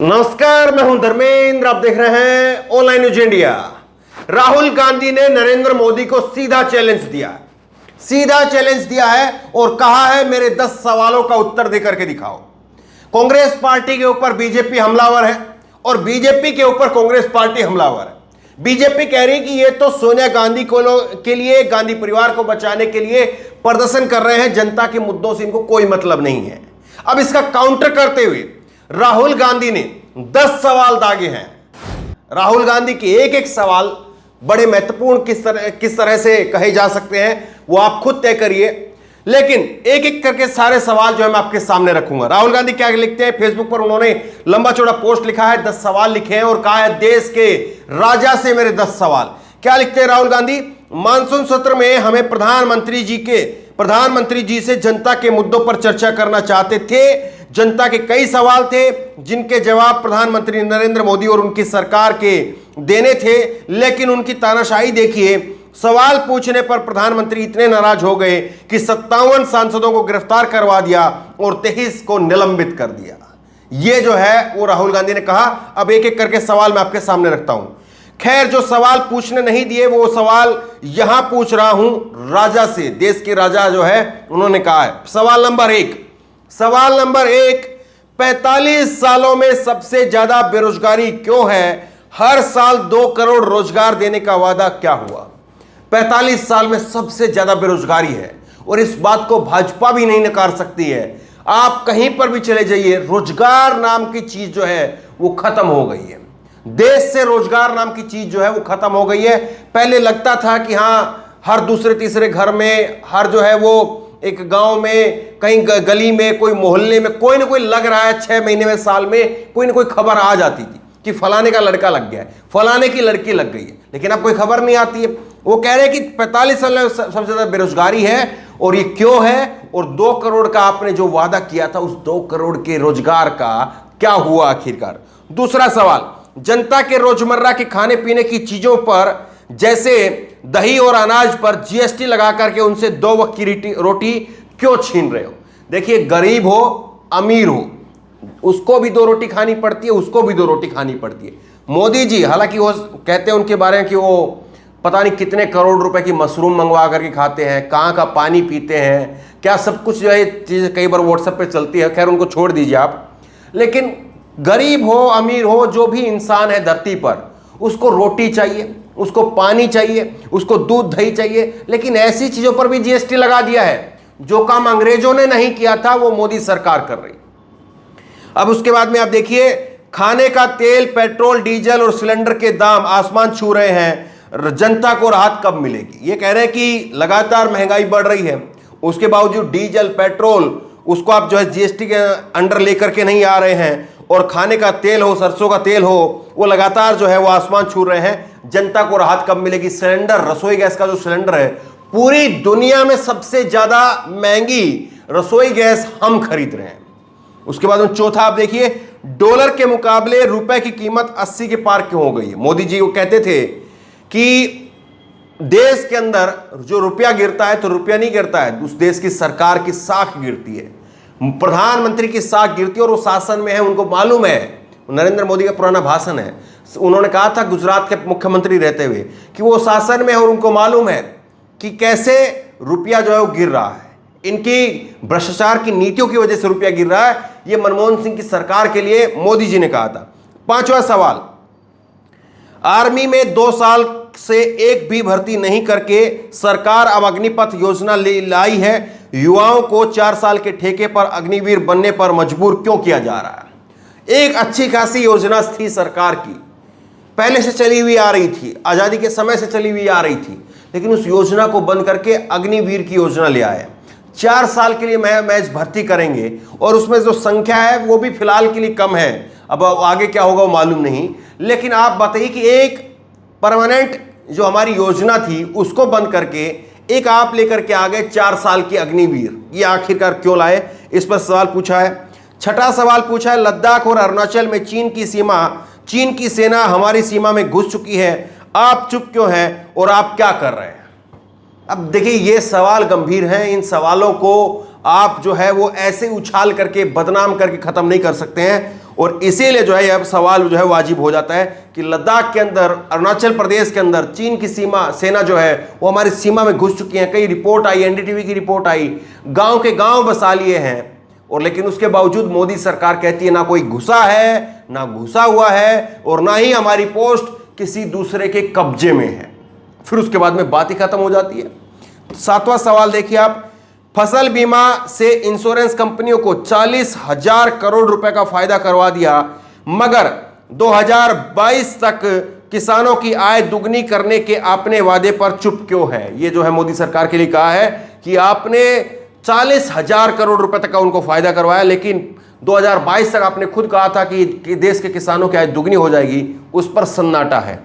नमस्कार, मैं हूं धर्मेंद्र। आप देख रहे हैं online news India. Rahul Gandhi ने नरेंद्र मोदी को सीधा चैलेंज दिया है और कहा है मेरे 10 सवालों का उत्तर देकर के दिखाओ। कांग्रेस पार्टी के ऊपर बीजेपी हमलावर है और बीजेपी के ऊपर कांग्रेस पार्टी हमलावर है। बीजेपी कह रही कि ये तो सोनिया गांधी के लिए, गांधी परिवार को बचाने के लिए प्रदर्शन कर रहे हैं, जनता के मुद्दों से इनको कोई मतलब नहीं है। अब इसका काउंटर करते हुए राहुल गांधी ने 10 सवाल दागे हैं। राहुल गांधी के एक एक सवाल बड़े महत्वपूर्ण किस तरह से कहे जा सकते हैं वो आप खुद तय करिए, लेकिन एक एक करके सारे सवाल जो है मैं आपके सामने रखूंगा। राहुल गांधी क्या लिखते हैं फेसबुक पर, उन्होंने लंबा चौड़ा पोस्ट लिखा है, 10 सवाल लिखे हैं और कहा है देश के राजा से मेरे 10 सवाल। क्या लिखते हैं राहुल गांधी? मानसून सत्र में हमें प्रधानमंत्री जी से जनता के मुद्दों पर चर्चा करना चाहते थे। जनता के कई सवाल थे जिनके जवाब प्रधानमंत्री नरेंद्र मोदी और उनकी सरकार के देने थे, लेकिन उनकी तानाशाही देखिए। सवाल पूछने पर प्रधानमंत्री इतने नाराज हो गए कि 57 सांसदों को गिरफ्तार करवा दिया और 23 को निलंबित कर दिया। यह जो है वो राहुल गांधी ने कहा। अब एक एक करके सवाल मैं आपके सामने रखता हूं। खैर, जो सवाल पूछने नहीं दिए वो सवाल यहां पूछ रहा हूं राजा से, देश के राजा जो है उन्होंने कहा है। सवाल नंबर एक, 45 सालों में सबसे ज्यादा बेरोजगारी क्यों है? हर साल 2 करोड़ रोजगार देने का वादा क्या हुआ? 45 साल में सबसे ज्यादा बेरोजगारी है और इस बात को भाजपा भी नहीं नकार सकती है। आप कहीं पर भी चले जाइए, रोजगार नाम की चीज जो है वो खत्म हो गई है। देश से रोजगार नाम की चीज जो है वो खत्म हो गई है। पहले लगता था कि हां, हर दूसरे तीसरे घर में, हर जो है वो एक गांव में, कहीं गली में, कोई मोहल्ले में कोई ना कोई लग रहा है। 6 महीने में, साल में कोई ना कोई खबर आ जाती थी कि फलाने का लड़का लग गया है, फलाने की लड़की लग गई है, लेकिन अब कोई खबर नहीं आती है। वो कह रहे हैं कि 45 साल में सबसे ज्यादा बेरोजगारी है और ये क्यों है, और 2 करोड़ का आपने जो वादा किया था उस 2 करोड़ के रोजगार का क्या हुआ आखिरकार? दूसरा सवाल, जनता के रोजमर्रा के खाने पीने की चीजों पर जैसे दही और अनाज पर जीएसटी लगा करके उनसे 2 वक्त की रोटी क्यों छीन रहे हो? देखिए, गरीब हो अमीर हो उसको भी 2 रोटी खानी पड़ती है, उसको भी 2 रोटी खानी पड़ती है। मोदी जी, हालांकि वो कहते हैं उनके बारे में कि वो पता नहीं कितने करोड़ रुपए की मशरूम मंगवा करके खाते हैं, कहाँ का पानी पीते हैं, क्या सब कुछ जो है चीज़ें कई बार व्हाट्सएप पे चलती है। खैर, उनको छोड़ दीजिए आप। लेकिन गरीब हो अमीर हो, जो भी इंसान है धरती पर, उसको रोटी चाहिए, उसको पानी चाहिए, उसको दूध दही चाहिए, लेकिन ऐसी चीजों पर भी जीएसटी लगा दिया है। जो काम अंग्रेजों ने नहीं किया था वो मोदी सरकार कर रही। अब उसके बाद में आप देखिए, खाने का तेल, पेट्रोल, डीजल और सिलेंडर के दाम आसमान छू रहे हैं। जनता को राहत कब मिलेगी? ये कह रहे हैं कि लगातार महंगाई बढ़ रही है, उसके बावजूद डीजल पेट्रोल उसको आप जो है जीएसटी के अंडर लेकर के नहीं आ रहे हैं, और खाने का तेल हो, सरसों का तेल हो, वो लगातार जो है वो आसमान छू रहे हैं। जनता को राहत कब मिलेगी? सिलेंडर, रसोई गैस का जो सिलेंडर है, पूरी दुनिया में सबसे ज्यादा महंगी रसोई गैस हम खरीद रहे हैं। उसके बाद चौथा आप देखिए, डॉलर के मुकाबले रुपए की कीमत 80 के पार क्यों हो गई है? मोदी जी वो कहते थे कि देश के अंदर जो रुपया गिरता है तो रुपया नहीं गिरता है, उस देश की सरकार की साख गिरती है, प्रधानमंत्री की साख गिरती है, और वो शासन में है, उनको मालूम है। नरेंद्र मोदी का पुराना भाषण है, उन्होंने कहा था गुजरात के मुख्यमंत्री रहते हुए कि वो शासन में है और उनको मालूम है कि कैसे रुपया जो है वो गिर रहा है। इनकी भ्रष्टाचार की नीतियों की वजह से रुपया गिर रहा है। ये मनमोहन सिंह की सरकार के लिए मोदी जी ने कहा था। 5वां सवाल, आर्मी में 2 साल से एक भी भर्ती नहीं करके सरकार अब अग्निपथ योजना लाई है। युवाओं को 4 साल के ठेके पर अग्निवीर बनने पर मजबूर क्यों किया जा रहा है? एक अच्छी खासी योजना थी सरकार की, पहले से चली हुई आ रही थी, आजादी के समय से चली हुई आ रही थी, लेकिन उस योजना को बंद करके अग्निवीर की योजना ले आए। 4 साल के लिए मैच भर्ती करेंगे और उसमें जो संख्या है वो भी फिलहाल के लिए कम है। अब आगे क्या होगा वो मालूम नहीं, लेकिन आप बताइए कि एक परमानेंट जो हमारी योजना थी उसको बंद करके एक आप लेकर के आ गए 4 साल की अग्निवीर। ये आखिरकार क्यों लाए? इस पर सवाल पूछा है। 6ठा सवाल पूछा है, लद्दाख और अरुणाचल में चीन की सेना हमारी सीमा में घुस चुकी है, आप चुप क्यों हैं और आप क्या कर रहे हैं? अब देखिए, ये सवाल गंभीर हैं। इन सवालों को आप जो है वो ऐसे उछाल करके, बदनाम करके खत्म नहीं कर सकते हैं। और इसीलिए जो है अब सवाल जो है वाजिब हो जाता है कि लद्दाख के अंदर, अरुणाचल प्रदेश के अंदर चीन की सेना जो है वो हमारी सीमा में घुस चुकी है। कई रिपोर्ट आई, एनडीटीवी की रिपोर्ट आई, गांव के गांव बसा लिए हैं। और लेकिन उसके बावजूद मोदी सरकार कहती है ना कोई घुसा है, ना घुसा हुआ है, और ना ही हमारी पोस्ट किसी दूसरे के कब्जे में है। फिर उसके बाद में बात ही खत्म हो जाती है। 7वां सवाल देखिए आप, फसल बीमा से इंश्योरेंस कंपनियों को 40,000 करोड़ रुपए का फायदा करवा दिया, मगर 2022 तक किसानों की आय दुगनी करने के आपने वादे पर चुप क्यों है। ये जो है मोदी सरकार के लिए कहा है कि आपने 40,000 करोड़ रुपए तक का उनको फायदा करवाया, लेकिन 2022 तक आपने खुद कहा था कि देश के किसानों की आय दुगनी हो जाएगी, उस पर सन्नाटा है।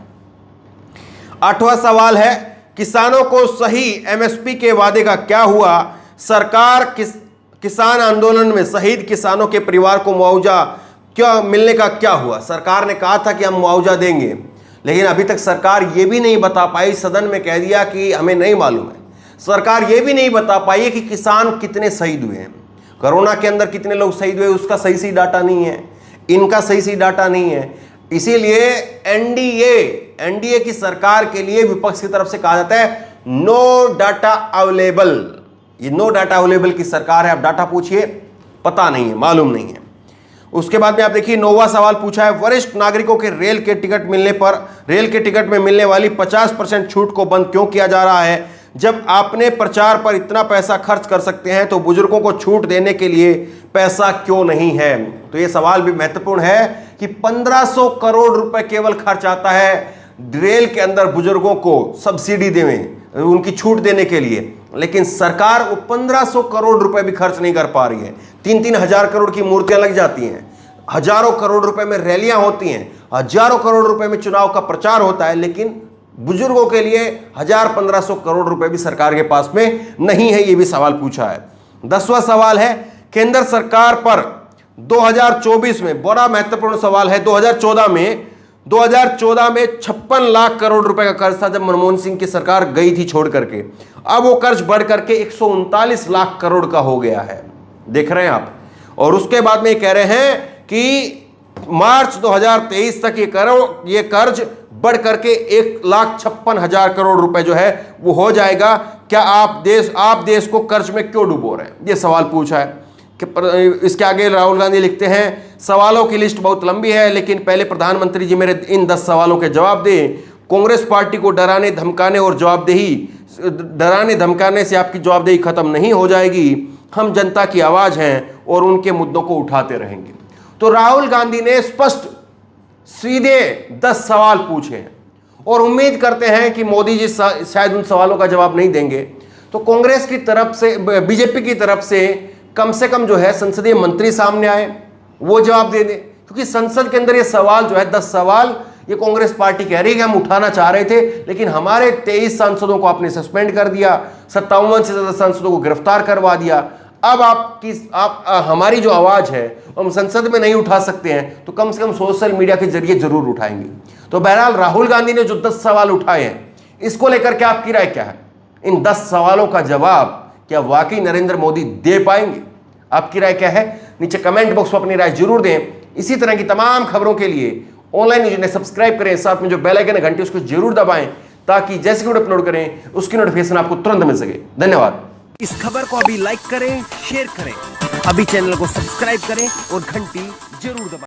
8वां सवाल है, किसानों को सही एमएसपी के वादे का क्या हुआ। सरकार किसान आंदोलन में शहीद किसानों के परिवार को मुआवजा क्या मिलने का क्या हुआ। सरकार ने कहा था कि हम मुआवजा देंगे, लेकिन अभी तक सरकार ये भी नहीं बता पाई, सदन में कह दिया कि हमें नहीं मालूम है। सरकार ये भी नहीं बता पाई है कि किसान कितने शहीद हुए हैं, कोरोना के अंदर कितने लोग शहीद हुए, उसका सही डाटा नहीं है, इनका सही डाटा नहीं है। इसीलिए एनडीए की सरकार के लिए विपक्ष की तरफ से कहा जाता है नो डाटा अवेलेबल। ये नो डाटा अवेलेबल की सरकार है। आप डाटा पूछिए, पता नहीं है, मालूम नहीं है। उसके बाद में आप देखिए 9वां सवाल पूछा है, वरिष्ठ नागरिकों के रेल के टिकट में मिलने वाली 50% छूट को बंद क्यों किया जा रहा है। जब आपने प्रचार पर इतना पैसा खर्च कर सकते हैं तो बुजुर्गों को छूट देने के लिए पैसा क्यों नहीं है। तो यह सवाल भी महत्वपूर्ण है कि 1500 करोड़ रुपए केवल खर्च आता है रेल के अंदर बुजुर्गों को सब्सिडी देने, उनकी छूट देने के लिए, लेकिन सरकार वो 1500 करोड़ रुपए भी खर्च नहीं कर पा रही है। 3-3 हजार करोड़ की मूर्तियां लग जाती हैं, हजारों करोड़ रुपए में रैलियां होती हैं, हजारों करोड़ रुपए में चुनाव का प्रचार होता है, लेकिन बुजुर्गों के लिए 1000-1500 करोड़ रुपए भी सरकार के पास में नहीं है। यह भी सवाल पूछा है। 10वां सवाल है, केंद्र सरकार पर 2024 में, बड़ा महत्वपूर्ण सवाल है, 2014 में 56 लाख करोड़ रुपए का कर्ज था जब मनमोहन सिंह की सरकार गई थी छोड़ करके। अब वो कर्ज बढ़ करके 139 लाख करोड़ का हो गया है, देख रहे हैं आप। और उसके बाद में कह रहे हैं कि मार्च 2023 तक ये कर्ज बढ़ करके 1,56,000 करोड़ रुपए जो है वो हो जाएगा। क्या आप देश को कर्ज में क्यों डुबो रहे हैं, ये सवाल पूछा है। कि इसके आगे राहुल गांधी लिखते हैं, सवालों की लिस्ट बहुत लंबी है, लेकिन पहले प्रधानमंत्री जी मेरे इन 10 सवालों के जवाब दें। कांग्रेस पार्टी को डराने धमकाने से आपकी जवाबदेही खत्म नहीं हो जाएगी। हम जनता की आवाज हैं और उनके मुद्दों को उठाते रहेंगे। तो राहुल गांधी ने स्पष्ट सीधे 10 सवाल पूछे हैं और उम्मीद करते हैं कि मोदी जी शायद उन सवालों का जवाब नहीं देंगे। तो कांग्रेस की तरफ से, बीजेपी की तरफ से कम जो है संसदीय मंत्री सामने आए, वो जवाब दे दें, क्योंकि संसद के अंदर ये सवाल जो है 10 सवाल ये कांग्रेस पार्टी कह रही है कि हम उठाना चाह रहे थे, लेकिन हमारे 23 सांसदों को आपने सस्पेंड कर दिया, 57 से ज्यादा सांसदों को गिरफ्तार करवा दिया। अब हमारी जो आवाज है हम संसद में नहीं उठा सकते हैं, तो कम से कम सोशल मीडिया के जरिए जरूर उठाएंगे। तो बहरहाल राहुल गांधी ने जो 10 सवाल उठाए हैं, इसको लेकर के आपकी राय क्या है। इन 10 सवालों का जवाब क्या वाकई नरेंद्र मोदी दे पाएंगे? आपकी राय क्या है, नीचे कमेंट बॉक्स में अपनी राय जरूर दें। इसी तरह की तमाम खबरों के लिए ऑनलाइन न्यूज़ ने सब्सक्राइब करें, साथ में जो बेल आइकन है घंटी उसको जरूर दबाएं, ताकि जैसे वीडियो अपलोड करें उसकी नोटिफिकेशन आपको तुरंत मिल सके। धन्यवाद। इस खबर को अभी लाइक करें, शेयर करें, अभी चैनल को सब्सक्राइब करें और घंटी जरूर दबाएं।